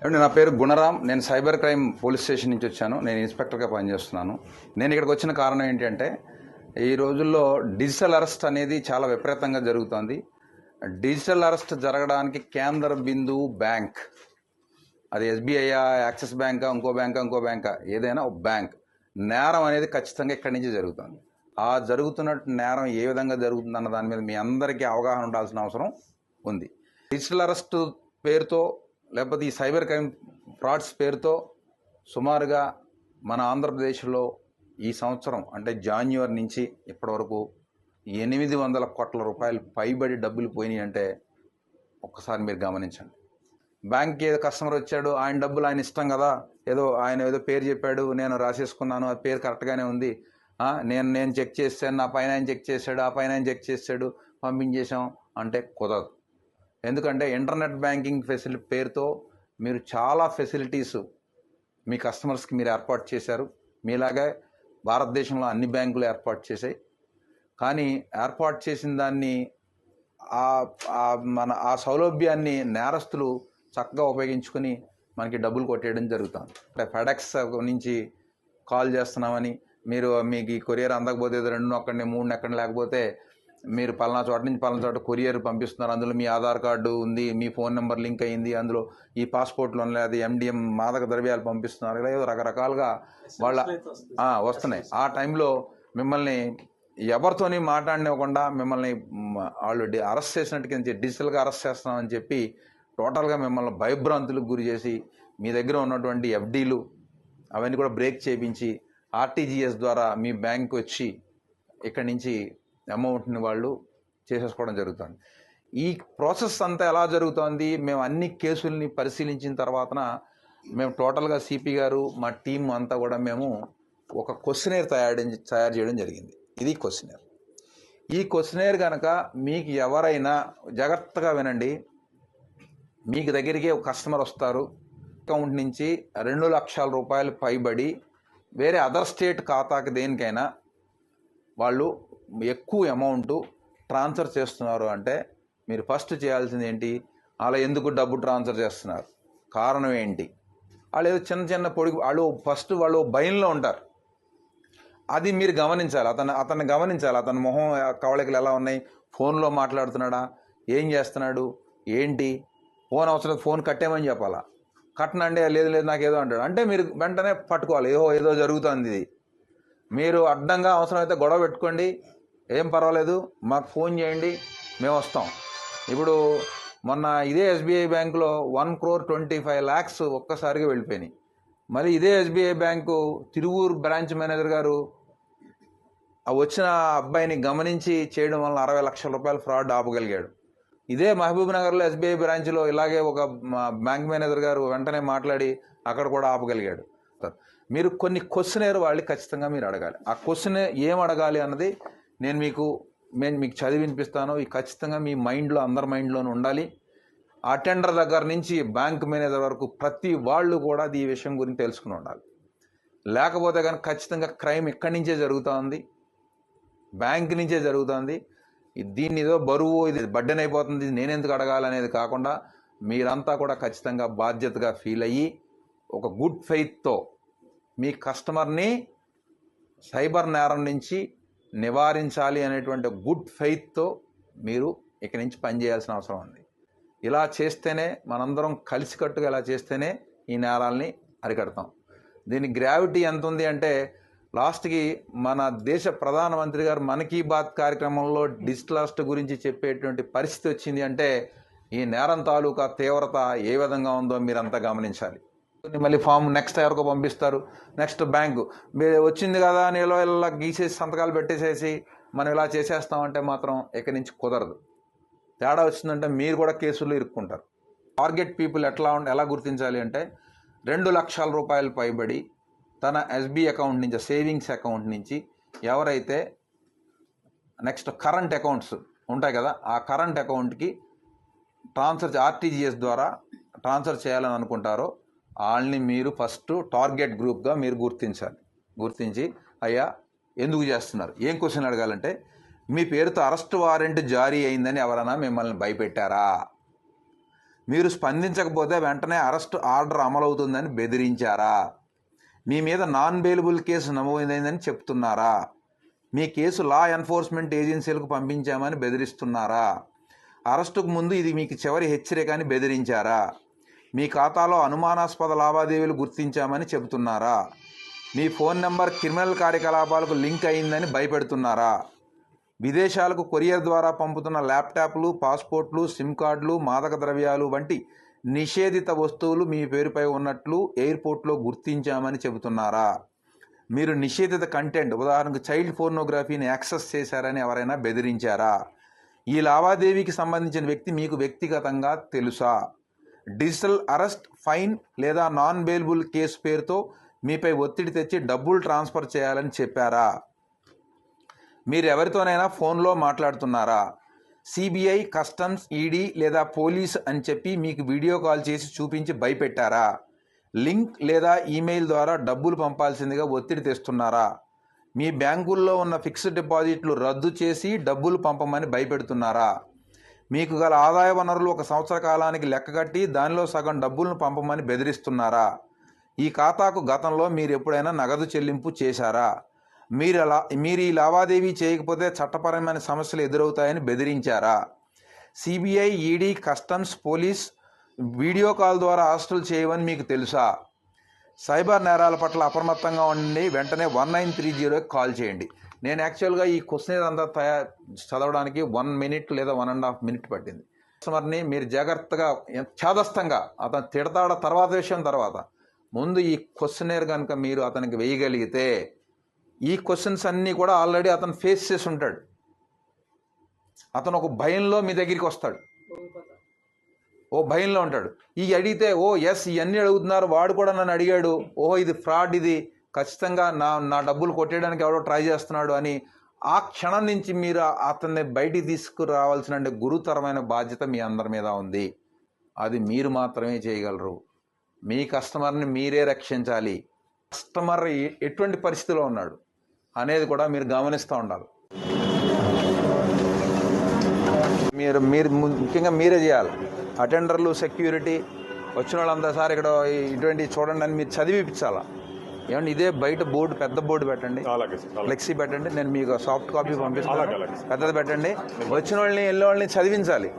అండి, నా పేరు గుణరాం. నేను సైబర్ క్రైమ్ పోలీస్ స్టేషన్ నుంచి వచ్చాను. నేను ఇన్స్పెక్టర్గా పనిచేస్తున్నాను. నేను ఇక్కడికి వచ్చిన కారణం ఏంటంటే, ఈ రోజుల్లో డిజిటల్ అరెస్ట్ అనేది చాలా విపరీతంగా జరుగుతోంది. డిజిటల్ అరెస్ట్ జరగడానికి కేంద్ర బిందువు బ్యాంక్. అది ఎస్బీఐ, యాక్సిస్ బ్యాంకా, ఇంకో బ్యాంకా, ఏదైనా ఒక బ్యాంక్. నేరం అనేది ఖచ్చితంగా ఇక్కడి నుంచి జరుగుతుంది. ఆ జరుగుతున్న నేరం ఏ విధంగా జరుగుతుందన్న దాని మీద మీ అందరికీ అవగాహన ఉండాల్సిన అవసరం ఉంది. డిజిటల్ అరెస్ట్ పేరుతో లేకపోతే ఈ సైబర్ క్రైమ్ ఫ్రాడ్స్ పేరుతో సుమారుగా మన ఆంధ్రప్రదేశ్లో ఈ సంవత్సరం అంటే జాన్యువరి నుంచి ఇప్పటివరకు 800 కోట్ల రూపాయలు పైబడి డబ్బులు పోయినాయి అంటే ఒక్కసారి మీరు గమనించండి. బ్యాంక్కి ఏదో కస్టమర్ వచ్చాడు, ఆయన డబ్బులు ఆయన ఇష్టం కదా, ఆయన ఏదో పేరు చెప్పాడు, నేను రాసేసుకున్నాను, ఆ పేరు కరెక్ట్గానే ఉంది, నేను చెక్ చేశాను, నా పైన ఆయన చెక్ చేశాడు, ఆ పైన ఆయన చెక్ చేశాడు, పంపించేశాం అంటే కుదరదు. ఎందుకంటే ఇంటర్నెట్ బ్యాంకింగ్ ఫెసిలిటీ పేరుతో మీరు చాలా ఫెసిలిటీస్ మీ కస్టమర్స్కి మీరు ఏర్పాటు చేశారు. మీలాగే భారతదేశంలో అన్ని బ్యాంకులు ఏర్పాటు చేశాయి. కానీ ఏర్పాటు చేసిన దాన్ని ఆ సౌలభ్యాన్ని నేరస్తులు చక్కగా ఉపయోగించుకొని మనకి డబ్బులు కొట్టేయడం జరుగుతుంది. అంటే ఫెడెక్స్ నుంచి కాల్ చేస్తున్నామని, మీకు ఈ కొరియర్ అందకపోతే 2 నొక్కండి 3 నొక్కండి, లేకపోతే మీరు పలానా చోట నుంచి పలానా చోట కొరియర్ పంపిస్తున్నారు, అందులో మీ ఆధార్ కార్డు ఉంది, మీ ఫోన్ నెంబర్ లింక్ అయ్యింది, అందులో ఈ పాస్పోర్ట్లో లేదు MDM మాదక ద్రవ్యాలు పంపిస్తున్నారు, ఇలా ఏదో రకరకాలుగా వస్తున్నాయి. ఆ టైంలో మిమ్మల్ని ఎవరితోని మాట్లాడనివ్వకుండా మిమ్మల్ని వాళ్ళు అరెస్ట్ చేసినట్టుగా డిజిటల్గా అరెస్ట్ చేస్తున్నామని చెప్పి టోటల్గా మిమ్మల్ని భయభ్రాంతులకు గురి చేసి మీ దగ్గర ఉన్నటువంటి FDలు అవన్నీ కూడా బ్రేక్ చేయించి RTGS ద్వారా మీ బ్యాంకు వచ్చి ఇక్కడి నుంచి అమౌంట్ని వాళ్ళు చేసేసుకోవడం జరుగుతుంది. ఈ ప్రాసెస్ అంతా ఎలా జరుగుతోంది? మేము అన్ని కేసుల్ని పరిశీలించిన తర్వాతన మేము టోటల్గా CP గారు మా టీం అంతా కూడా మేము ఒక క్వశ్చనేర్ తయారు చేయడం జరిగింది. ఇది క్వశ్చనేర్. ఈ క్వశ్చనేర్ కనుక మీకు ఎవరైనా జాగ్రత్తగా వినండి, మీకు దగ్గరికి ఒక కస్టమర్ వస్తారు, అకౌంట్ నుంచి 2 లక్షల రూపాయలు పైబడి వేరే అదర్ స్టేట్ ఖాతాకి దేనికైనా వాళ్ళు ఎక్కువ అమౌంట్ ట్రాన్స్ఫర్ చేస్తున్నారు అంటే మీరు ఫస్ట్ చేయాల్సింది ఏంటి? అలా ఎందుకు డబ్బు ట్రాన్స్ఫర్ చేస్తున్నారు, కారణం ఏంటి? వాళ్ళు ఏదో చిన్న పొడి వాళ్ళు భయంలో ఉంటారు. అది మీరు గమనించాలి. అతన్ని గమనించాలి. అతని మొహం కవళికలు ఎలా ఉన్నాయి, ఫోన్లో మాట్లాడుతున్నాడా, ఏం చేస్తున్నాడు, ఏంటి, ఫోన్ అవసరం ఫోన్ కట్టేమని చెప్పాలా, కట్టనండి, లేదు నాకు ఏదో అంటాడు అంటే మీరు వెంటనే పట్టుకోవాలి, ఏదో జరుగుతుంది. ఇది మీరు అడ్డంగా అవసరమైతే గొడవ పెట్టుకోండి, ఏం పర్వాలేదు, మాకు ఫోన్ చేయండి, మేము వస్తాం. ఇప్పుడు మొన్న ఇదే SBI బ్యాంకులో 1,25,00,000 ఒక్కసారిగా వెళ్ళిపోయినాయి. మళ్ళీ ఇదే SBI bank Tiruvuru branch manager గారు వచ్చిన అబ్బాయిని గమనించి చేయడం వల్ల 60 లక్షల రూపాయలు ఫ్రాడ్ ఆపగలిగాడు. ఇదే మహబూబ్ నగర్లో SBI బ్రాంచ్లో ఇలాగే ఒక బ్యాంక్ మేనేజర్ గారు వెంటనే మాట్లాడి అక్కడ కూడా ఆపగలిగాడు. మీరు కొన్ని క్వశ్చనేర్ వాళ్ళు ఖచ్చితంగా మీరు అడగాలి. ఆ క్వశ్చన్ ఏం అడగాలి అన్నది నేను మీకు చదివి వినిపిస్తాను. ఈ ఖచ్చితంగా మీ మైండ్లో, అందరి మైండ్లోనూ ఉండాలి. అటెండర్ దగ్గర నుంచి బ్యాంక్ మేనేజర్ వరకు ప్రతి వాళ్ళు కూడా ఈ విషయం గురించి తెలుసుకుని ఉండాలి. లేకపోతే కనుక ఖచ్చితంగా క్రైమ్ ఇక్కడి నుంచే జరుగుతుంది, బ్యాంక్ నుంచే జరుగుతుంది. దీన్ని ఏదో బరువు, ఇది బడ్డెన్ అయిపోతుంది, నేనెందుకు అడగాలనేది కాకుండా మీరంతా కూడా ఖచ్చితంగా బాధ్యతగా ఫీల్ అయ్యి ఒక గుడ్ ఫెయిత్తో మీ కస్టమర్ని సైబర్ నేరం నుంచి నివారించాలి అనేటువంటి గుడ్ ఫెయిత్తో మీరు ఇక్కడి నుంచి పనిచేయాల్సిన అవసరం ఉంది. ఇలా చేస్తేనే, మనందరం కలిసికట్టుగా ఇలా చేస్తేనే ఈ నేరాల్ని అరికడతాం. దీని గ్రావిటీ ఎంత ఉంది అంటే లాస్ట్కి మన దేశ ప్రధానమంత్రి గారు మన్ కీ బాత్ కార్యక్రమంలో డిజిటల్ అరెస్ట్ గురించి చెప్పేటువంటి పరిస్థితి వచ్చింది అంటే ఈ నేరం తాలూకా తీవ్రత ఏ విధంగా ఉందో మీరంతా గమనించాలి. మళ్ళీ ఫామ్ నెక్స్ట్ ఎవరికో పంపిస్తారు, నెక్స్ట్ బ్యాంకు మీరు వచ్చింది కదా అని ఇలా గీసేసి సంతకాలు పెట్టేసేసి మనం ఇలా చేసేస్తామంటే మాత్రం ఇక్కడి నుంచి కుదరదు. తేడా వచ్చిందంటే మీరు కూడా కేసుల్లో ఇరుక్కుంటారు. టార్గెట్ పీపుల్ ఎలా గుర్తించాలి అంటే 2 లక్షల రూపాయలు పైబడి తన SBI అకౌంట్ నుంచి, సేవింగ్స్ అకౌంట్ నుంచి ఎవరైతే నెక్స్ట్ కరెంట్ అకౌంట్స్ ఉంటాయి కదా, ఆ కరెంట్ అకౌంట్కి RTGS ద్వారా ట్రాన్స్ఫర్ చేయాలని అనుకుంటారో వాళ్ళని మీరు ఫస్ట్ టార్గెట్ గ్రూప్గా మీరు గుర్తించి అయ్యా ఎందుకు చేస్తున్నారు, ఏం క్వశ్చన్ అడగాలంటే మీ పేరుతో అరెస్ట్ వారెంట్ జారీ అయిందని ఎవరైనా మిమ్మల్ని భయపెట్టారా, మీరు స్పందించకపోతే వెంటనే అరెస్ట్ ఆర్డర్ అమలవుతుందని బెదిరించారా? మీ మీద నాన్ బెయిలబుల్ కేసు నమోదైందని చెప్తున్నారా? మీ కేసు లా ఎన్ఫోర్స్మెంట్ ఏజెన్సీలకు పంపించామని బెదిరిస్తున్నారా? అరెస్టుకు ముందు ఇది మీకు చివరి హెచ్చరిక అని బెదిరించారా? మీ ఖాతాలో అనుమానాస్పద లావాదేవీలు గుర్తించామని చెబుతున్నారా? మీ ఫోన్ నెంబర్ క్రిమినల్ కార్యకలాపాలకు లింక్ అయిందని భయపెడుతున్నారా? విదేశాలకు కొరియర్ ద్వారా పంపుతున్న ల్యాప్టాప్లు, పాస్పోర్ట్లు, సిమ్ కార్డులు, మాదక ద్రవ్యాలు వంటి నిషేధిత వస్తువులు మీ పేరుపై ఉన్నట్లు ఎయిర్పోర్ట్లో గుర్తించామని చెబుతున్నారా? మీరు నిషేధిత కంటెంట్, ఉదాహరణకు చైల్డ్ పోర్నోగ్రఫీని యాక్సెస్ చేశారని ఎవరైనా బెదిరించారా? ఈ లావాదేవీకి సంబంధించిన వ్యక్తి మీకు వ్యక్తిగతంగా తెలుసా? డిజిటల్ అరెస్ట్, ఫైన్ లేదా నాన్ బెయిలబుల్ కేసు పేరుతో మీపై ఒత్తిడి తెచ్చి డబ్బులు ట్రాన్స్ఫర్ చేయాలని చెప్పారా? మీరు ఎవరితోనైనా ఫోన్లో మాట్లాడుతున్నారా? సిబిఐ, కస్టమ్స్, ఈడీ లేదా పోలీస్ అని చెప్పి మీకు వీడియో కాల్ చేసి చూపించి భయపెట్టారా? లింక్ లేదా ఈమెయిల్ ద్వారా డబ్బులు పంపాల్సిందిగా ఒత్తిడి తెస్తున్నారా? మీ బ్యాంకుల్లో ఉన్న ఫిక్స్డ్ డిపాజిట్లు రద్దు చేసి డబ్బులు పంపమని భయపెడుతున్నారా? మీకు గల ఆదాయ వనరులు 1 సంవత్సర కాలానికి లెక్కగట్టి దానిలో సగం డబ్బులను పంపమని బెదిరిస్తున్నారా? ఈ ఖాతాకు గతంలో మీరు ఎప్పుడైనా నగదు చెల్లింపు చేశారా? మీరు ఈ లావాదేవీ చేయకపోతే చట్టపరమైన సమస్యలు ఎదురవుతాయని బెదిరించారా? CBI, ED, customs, police video call ద్వారా అరెస్టులు చేయవని మీకు తెలుసా? సైబర్ నేరాల పట్ల అప్రమత్తంగా ఉండి వెంటనే 1930కి కాల్ చేయండి. నేను యాక్చువల్గా ఈ క్వశ్చన్ అంతా చదవడానికి 1 మినిట్ లేదా 1.5 మినిట్ పట్టింది. కస్టమర్ని మీరు జాగ్రత్తగా ఛాదస్తంగా అతను తిడతాడ తర్వాత విషయం తర్వాత, ముందు ఈ క్వశ్చనేర్ కనుక మీరు అతనికి వేయగలిగితే ఈ క్వశ్చన్స్ అన్నీ కూడా ఆల్రెడీ అతను ఫేస్ చేసి ఉంటాడు. అతను ఒక భయంలో మీ దగ్గరికి వస్తాడు, ఓ భయంలో ఉంటాడు. ఈ అడిగితే ఎస్ ఇవన్నీ అడుగుతున్నారు, వాడు కూడా నన్ను అడిగాడు, ఇది ఫ్రాడ్, ఇది ఖచ్చితంగా నా డబ్బులు కొట్టేయడానికి ఎవడో ట్రై చేస్తున్నాడు అని ఆ క్షణం నుంచి మీరు అతన్ని బయటికి తీసుకురావాల్సిన గురుతరమైన బాధ్యత మీ అందరి మీద ఉంది. అది మీరు మాత్రమే చేయగలరు. మీ కస్టమర్ని మీరే రక్షించాలి. కస్టమర్ ఎటువంటి పరిస్థితిలో ఉన్నాడు అనేది కూడా మీరు గమనిస్తూ ఉండాలి. మీరు ముఖ్యంగా మీరే చేయాలి. అటెండర్లు, సెక్యూరిటీ వచ్చిన వాళ్ళంతా సార్ ఇక్కడ ఇటువంటి చూడండి అని మీరు చదివిపించాలా. ఏమంటే ఇదే బయట బోర్డు, పెద్ద బోర్డు పెట్టండి, ఫ్లెక్సీ పెట్టండి, నేను మీకు సాఫ్ట్ కాపీ పంపిస్తాను, పెద్దది పెట్టండి. వచ్చిన వాళ్ళని వెళ్ళే వాళ్ళని చదివించాలి.